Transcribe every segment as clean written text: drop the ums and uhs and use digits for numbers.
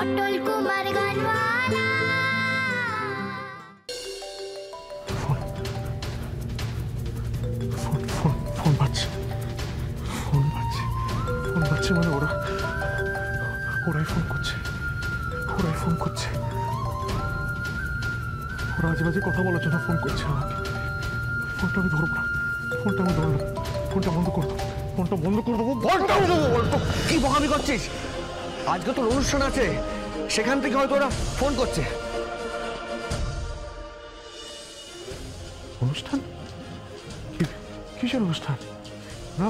পটল কুমার গানওয়ালা। ফোন বাজছে মানে ওরাই ফোন করছে। ওরা আজে বাজে কথা বলার জন্য ফোন করছে আমাকে। ফোনটা আমি ধরবো না। ফোনটা বন্ধ করে দেবো। কি বকামি করছিস? আজকে তোর অনুষ্ঠান আছে, সেখান থেকে হয়তো ওরা ফোন করছে। অনুষ্ঠান? কিসের অনুষ্ঠান? না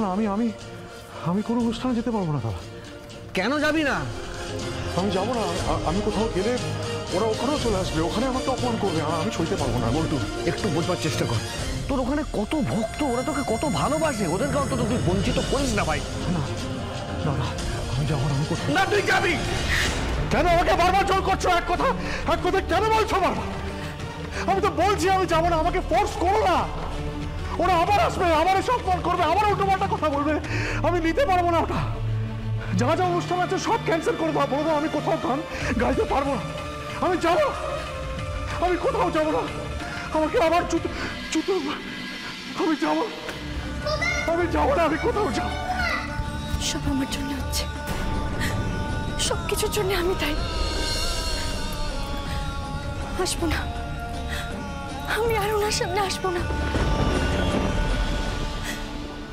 আমি কোনো অনুষ্ঠানে যেতে পারবো না দাদা। কেন যাবি না? আমি যাবো না। আমি কোথাও গেলে ওরা ওখানেও চলে আসবে, ওখানে আমাকে অপমান করবে, আমি সইতে পারবো না। বলটু, একটু বোঝবার চেষ্টা কর। তোর ওখানে কত ভক্ত, ওরা তোকে কত ভালোবাসে, ওদেরকে অন্তত তুই বঞ্চিত করিস না ভাই। না আমি যাবো না। আমি কোথাও না, তুই যাবি। কেন আমাকে বারবার জোর করছো? এক কথা কেন বলছো বারবার? আমি তো বলছি আমি যাবো না, আমাকে ফোর্স করো না। ওরা আবার আসবে, আবার এসে অপমান করবে, আবার উল্টোপাল্টা কথা বলবে। আমি নিতে পারবো না ওটা। যা অনুষ্ঠান আছে সব ক্যান্সেল করে দাও, বলে দাও আমি কোথাও গান গাইতে পারবো না। আমি যাবো না, আমি কোথাও যাবো না। আমাকে আবার জুতো আমি যাবো না, আমি কোথাও যাবো। সব আমার জন্য হচ্ছে, সবকিছুর জন্য আমি তাই। আসবো না, আমি আর ওনার সামনে আসবো না।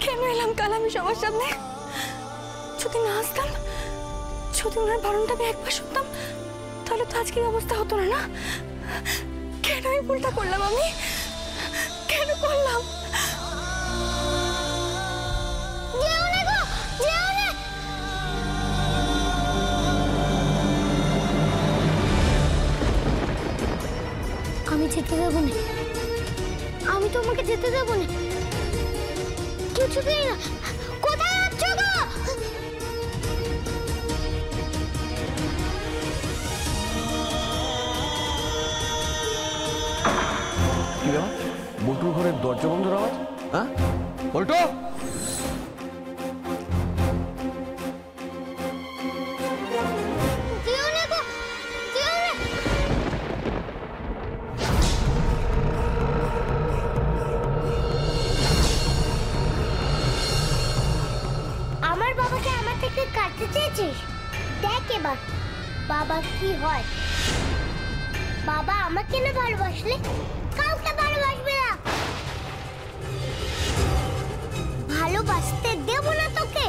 কেন এলাম কাল আমি সবার সামনে? যদি না আসতাম, যদি ওনার বারণটা আমি একবার শুনতাম, তাহলে তো আজকে অবস্থা হতো না। কেন এই ভুলটা করলাম? আমি কেন করলাম? আমি যেতে দেবো না, আমি তোমাকে যেতে দেবো না, কিছুতেই না। কোথায় যাচ্ছ গো? কি ব্যাপার? বল্টুর ঘরের দরজা বন্ধর আওয়াজ? হ্যাঁ বল্টু, আমার বাবাকে আমার থেকে কাটতে চেয়েছিস? দেখ এবার বাবা কি হয়। বাবা আমাকে না ভালোবাসলে কাউকে ভালোবাসবে না। ভালোবাসতে দেব না তোকে।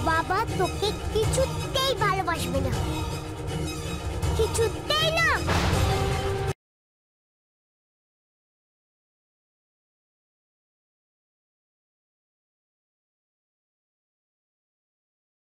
বাবা তোকে কিছুতে